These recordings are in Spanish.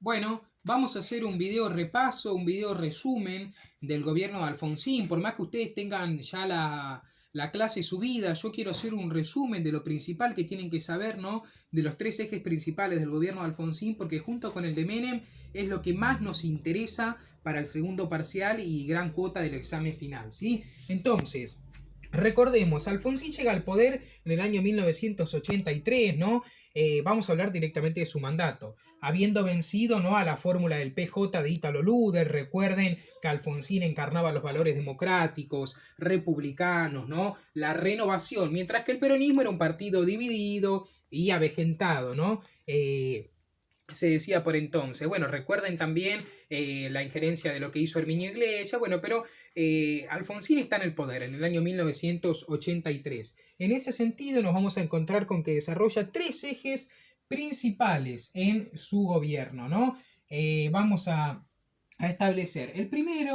Bueno, vamos a hacer un video repaso, un video resumen del gobierno de Alfonsín. Por más que ustedes tengan ya la clase subida, yo quiero hacer un resumen de lo principal que tienen que saber, ¿no? De los tres ejes principales del gobierno de Alfonsín, porque junto con el de Menem es lo que más nos interesa para el segundo parcial y gran cuota del examen final, ¿sí? Entonces, recordemos, Alfonsín llega al poder en el año 1983, ¿no? Vamos a hablar directamente de su mandato. Habiendo vencido, ¿no?, a la fórmula del PJ de Ítalo Luder, recuerden que Alfonsín encarnaba los valores democráticos, republicanos, ¿no?, la renovación, mientras que el peronismo era un partido dividido y avejentado, ¿no? Se decía por entonces. Bueno, recuerden también la injerencia de lo que hizo Herminio Iglesias, bueno, pero Alfonsín está en el poder en el año 1983. En ese sentido nos vamos a encontrar con que desarrolla tres ejes principales en su gobierno, ¿no? Vamos a establecer el primer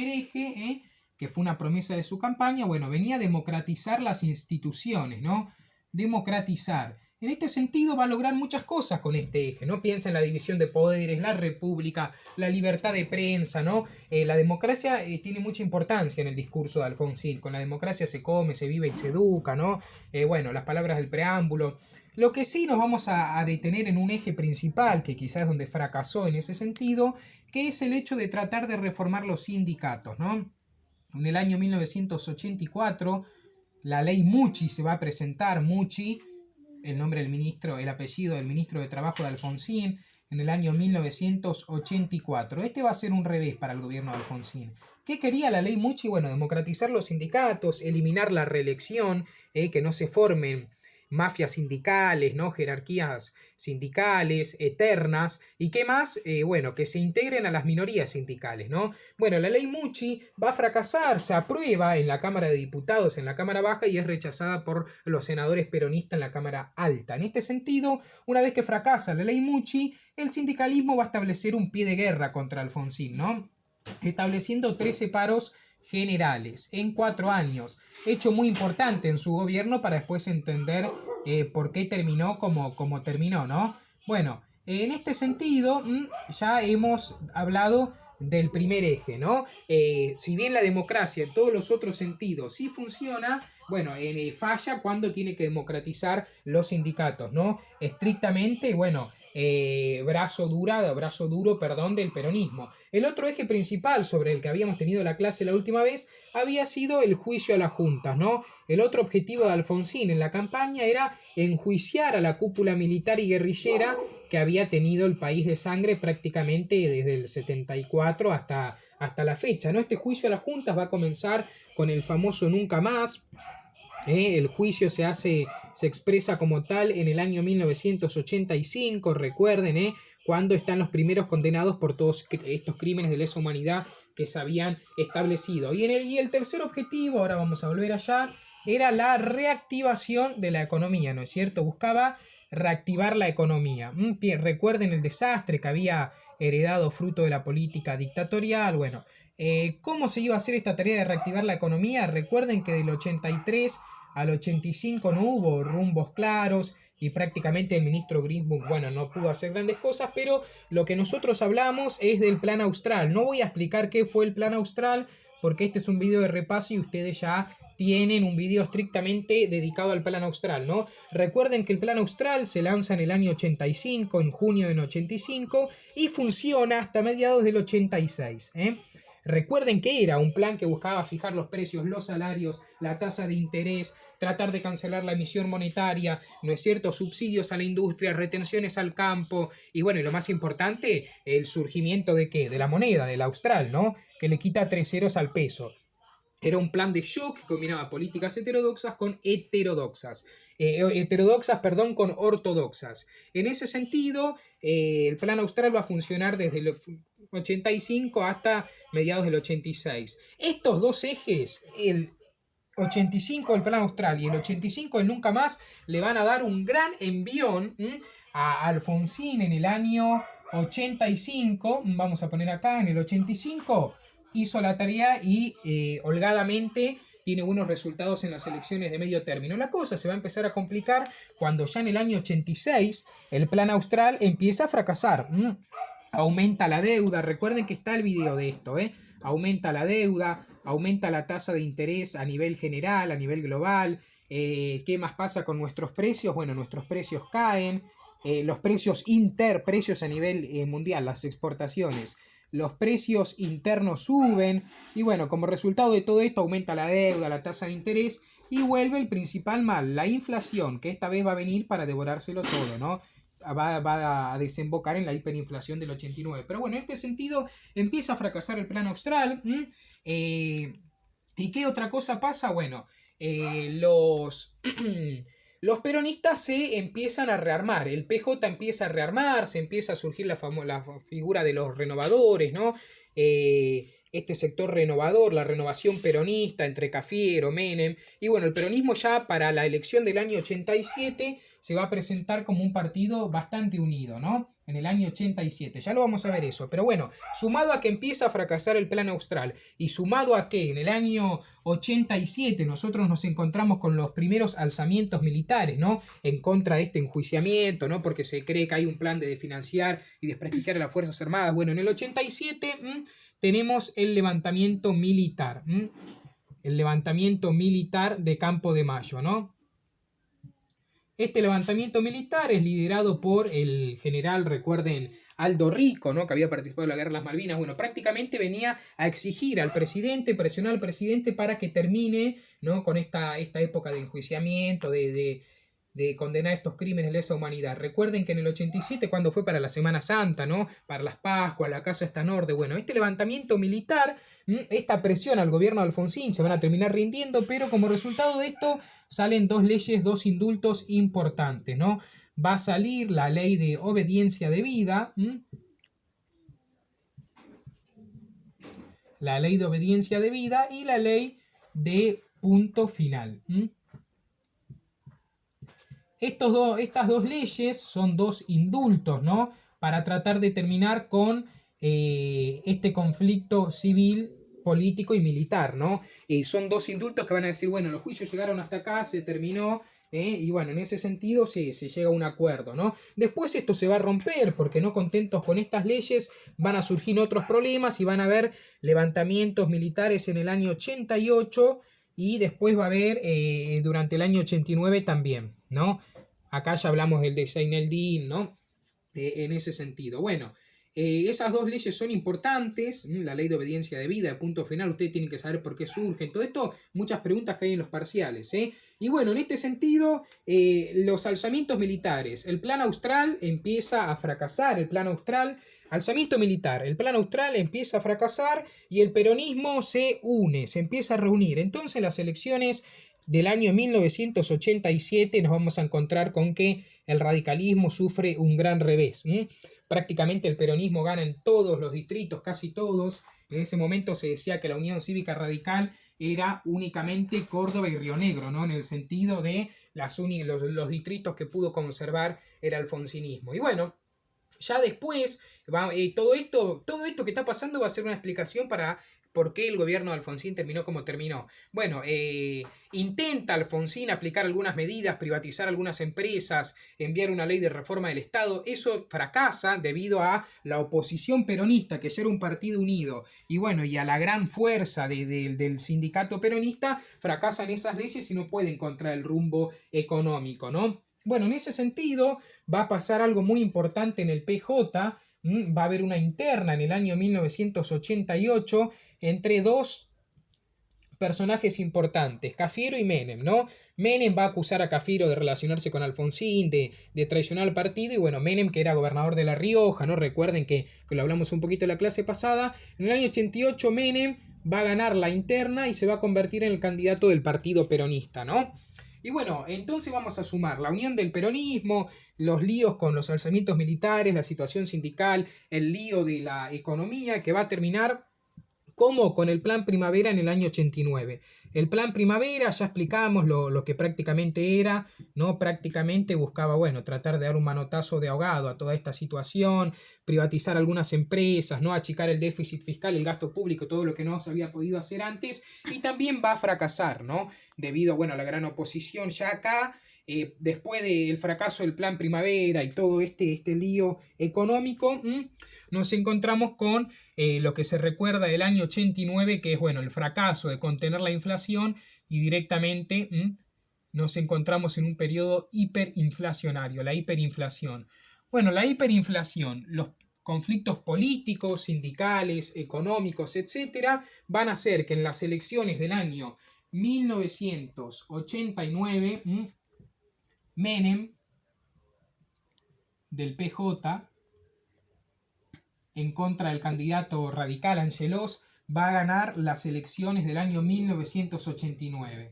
eje, que fue una promesa de su campaña, bueno, venía a democratizar las instituciones, ¿no? Democratizar. En este sentido va a lograr muchas cosas con este eje, ¿no? Piensa en la división de poderes, la república, la libertad de prensa, ¿no? La democracia tiene mucha importancia en el discurso de Alfonsín. Con la democracia se come, se vive y se educa, ¿no? Bueno, las palabras del preámbulo. Lo que sí nos vamos a detener en un eje principal, que quizás es donde fracasó en ese sentido, que es el hecho de tratar de reformar los sindicatos, ¿no? En el año 1984, la ley Mucci se va a presentar. Mucci, el nombre del ministro, el apellido del ministro de Trabajo de Alfonsín, en el año 1984. Este va a ser un revés para el gobierno de Alfonsín. ¿Qué quería la ley Mucci? Bueno, democratizar los sindicatos, eliminar la reelección, que no se formen mafias sindicales, ¿no?, jerarquías sindicales eternas, y qué más, bueno, que se integren a las minorías sindicales, ¿no? Bueno, la ley Mucci va a fracasar, se aprueba en la Cámara de Diputados, en la Cámara Baja, y es rechazada por los senadores peronistas en la Cámara Alta. En este sentido, una vez que fracasa la ley Mucci, el sindicalismo va a establecer un pie de guerra contra Alfonsín, ¿no?, estableciendo 13 paros generales en 4 años, hecho muy importante en su gobierno para después entender por qué terminó como terminó, ¿no? Bueno, en este sentido ya hemos hablado del primer eje, ¿no? Si bien la democracia en todos los otros sentidos sí funciona, bueno, falla cuando tiene que democratizar los sindicatos, ¿no? Estrictamente, bueno, brazo duro, perdón, del peronismo. El otro eje principal sobre el que habíamos tenido la clase la última vez había sido el juicio a las juntas, ¿no? El otro objetivo de Alfonsín en la campaña era enjuiciar a la cúpula militar y guerrillera que había tenido el país de sangre prácticamente desde el 74 hasta la fecha, ¿no? Este juicio a las juntas va a comenzar con el famoso Nunca Más. El juicio se expresa como tal en el año 1985, recuerden, cuando están los primeros condenados por todos estos crímenes de lesa humanidad que se habían establecido. Y el tercer objetivo, ahora vamos a volver allá, era la reactivación de la economía, ¿no es cierto? Buscaba reactivar la economía. Recuerden el desastre que había heredado fruto de la política dictatorial. Bueno, ¿cómo se iba a hacer esta tarea de reactivar la economía? Recuerden que del 83 al 85 no hubo rumbos claros y prácticamente el ministro Greenbaum, bueno, no pudo hacer grandes cosas, pero lo que nosotros hablamos es del Plan Austral. No voy a explicar qué fue el Plan Austral porque este es un video de repaso y ustedes ya tienen un video estrictamente dedicado al Plan Austral, ¿no? Recuerden que el Plan Austral se lanza en el año 85, en junio del 85, y funciona hasta mediados del 86, ¿eh? Recuerden que era un plan que buscaba fijar los precios, los salarios, la tasa de interés, tratar de cancelar la emisión monetaria, ¿no es cierto?, subsidios a la industria, retenciones al campo, y bueno, y lo más importante, el surgimiento ¿de qué? De la moneda, del austral, ¿no?, que le quita 3 ceros al peso. Era un plan de shock que combinaba políticas heterodoxas con con ortodoxas. En ese sentido, el Plan Austral va a funcionar desde el 85 hasta mediados del 86. Estos dos ejes, el 85 del Plan Austral y el 85 el Nunca Más, le van a dar un gran envión a Alfonsín en el año 85. Vamos a poner acá, en el 85 hizo la tarea y holgadamente tiene buenos resultados en las elecciones de medio término. La cosa se va a empezar a complicar cuando ya en el año 86 el Plan Austral empieza a fracasar. aumenta la deuda. Recuerden que está el video de esto, ¿eh? Aumenta la deuda, aumenta la tasa de interés a nivel general, a nivel global. ¿Qué más pasa con nuestros precios? Bueno, nuestros precios caen. Los precios precios a nivel mundial, las exportaciones. Los precios internos suben y bueno, como resultado de todo esto aumenta la deuda, la tasa de interés y vuelve el principal mal, la inflación, que esta vez va a venir para devorárselo todo, ¿no? Va a desembocar en la hiperinflación del 89. Pero bueno, en este sentido empieza a fracasar el plan austral. ¿Y qué otra cosa pasa? Bueno, los... Los peronistas se empiezan a rearmar, el PJ empieza a rearmarse, empieza a surgir la figura de los renovadores, ¿no? Este sector renovador, la renovación peronista entre Cafiero, Menem, y bueno, el peronismo ya para la elección del año 87 se va a presentar como un partido bastante unido, ¿no? En el año 87, ya lo vamos a ver eso, pero bueno, sumado a que empieza a fracasar el plan austral y sumado a que en el año 87 nosotros nos encontramos con los primeros alzamientos militares, ¿no? En contra de este enjuiciamiento, ¿no? Porque se cree que hay un plan de financiar y desprestigiar a las Fuerzas Armadas. Bueno, en el 87 tenemos el levantamiento militar, el levantamiento militar de Campo de Mayo, ¿no? Este levantamiento militar es liderado por el general, recuerden, Aldo Rico, ¿no? Que había participado en la Guerra de las Malvinas. Bueno, prácticamente venía a exigir al presidente, presionar al presidente para que termine, ¿no? Con esta época de enjuiciamiento, de condenar estos crímenes de lesa humanidad. Recuerden que en el 87, cuando fue para la Semana Santa, ¿no? Para las Pascuas, la Casa Esta Norte, bueno, este levantamiento militar, esta presión al gobierno de Alfonsín, se van a terminar rindiendo, pero como resultado de esto salen dos leyes, dos indultos importantes, ¿no? Va a salir la ley de obediencia debida, la ley de obediencia debida y la ley de punto final. Estas dos leyes son dos indultos, ¿no? Para tratar de terminar con este conflicto civil, político y militar, ¿no? Son dos indultos que van a decir, bueno, los juicios llegaron hasta acá, se terminó, y bueno, en ese sentido se llega a un acuerdo, ¿no? Después esto se va a romper porque no contentos con estas leyes van a surgir otros problemas y van a haber levantamientos militares en el año 88 y después va a haber durante el año 89 también, ¿no? Acá ya hablamos del de Zaineldin, ¿no? En ese sentido. Bueno, esas dos leyes son importantes, la ley de obediencia debida, de punto final, ustedes tienen que saber por qué surgen, todo esto, muchas preguntas que hay en los parciales, y bueno, en este sentido, los alzamientos militares, el plan austral empieza a fracasar, alzamiento militar, el plan austral empieza a fracasar y el peronismo se une, se empieza a reunir, entonces las elecciones del año 1987 nos vamos a encontrar con que el radicalismo sufre un gran revés. Prácticamente el peronismo gana en todos los distritos, casi todos. En ese momento se decía que la Unión Cívica Radical era únicamente Córdoba y Río Negro, ¿no? En el sentido de los distritos que pudo conservar el alfonsinismo. Y bueno, ya después, todo esto que está pasando va a ser una explicación para por qué el gobierno de Alfonsín terminó como terminó. Bueno, intenta Alfonsín aplicar algunas medidas, privatizar algunas empresas, enviar una ley de reforma del Estado. Eso fracasa debido a la oposición peronista, que ya era un partido unido, y bueno, y a la gran fuerza del sindicato peronista, fracasan esas leyes y no pueden encontrar el rumbo económico, ¿no? Bueno, en ese sentido va a pasar algo muy importante en el PJ. Va a haber una interna en el año 1988 entre dos personajes importantes, Cafiero y Menem, ¿no? Menem va a acusar a Cafiero de relacionarse con Alfonsín, de traicionar al partido, y bueno, Menem, que era gobernador de La Rioja, ¿no? Recuerden que lo hablamos un poquito en la clase pasada. En el año 88 Menem va a ganar la interna y se va a convertir en el candidato del partido peronista, ¿no? Y bueno, entonces vamos a sumar la unión del peronismo, los líos con los alzamientos militares, la situación sindical, el lío de la economía, que va a terminar como con el Plan Primavera en el año 89. El Plan Primavera, ya explicamos lo que prácticamente era, ¿no? Prácticamente buscaba, bueno, tratar de dar un manotazo de ahogado a toda esta situación, privatizar algunas empresas, ¿no? Achicar el déficit fiscal, el gasto público, todo lo que no se había podido hacer antes, y también va a fracasar, ¿no? Debido, bueno, a la gran oposición ya acá. después del fracaso del Plan Primavera y todo este lío económico, nos encontramos con lo que se recuerda del año 89, que es bueno, el fracaso de contener la inflación y directamente nos encontramos en un periodo hiperinflacionario, la hiperinflación. Bueno, la hiperinflación, los conflictos políticos, sindicales, económicos, etcétera, van a hacer que en las elecciones del año 1989, Menem, del PJ, en contra del candidato radical Angelos, va a ganar las elecciones del año 1989.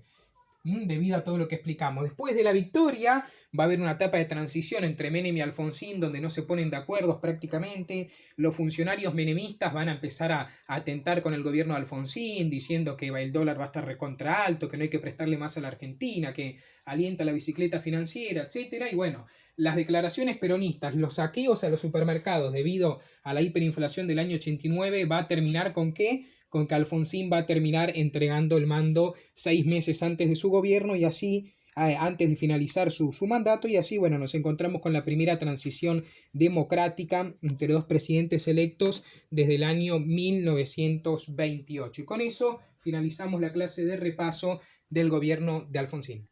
Debido a todo lo que explicamos. Después de la victoria va a haber una etapa de transición entre Menem y Alfonsín donde no se ponen de acuerdo prácticamente. Los funcionarios menemistas van a empezar a atentar con el gobierno de Alfonsín diciendo que el dólar va a estar recontra alto, que no hay que prestarle más a la Argentina, que alienta la bicicleta financiera, etc. Y bueno, las declaraciones peronistas, los saqueos a los supermercados debido a la hiperinflación del año 89 va a terminar con ¿qué? Con que Alfonsín va a terminar entregando el mando 6 meses antes de su gobierno y así, antes de finalizar su mandato, y así, bueno, nos encontramos con la primera transición democrática entre dos presidentes electos desde el año 1928. Y con eso finalizamos la clase de repaso del gobierno de Alfonsín.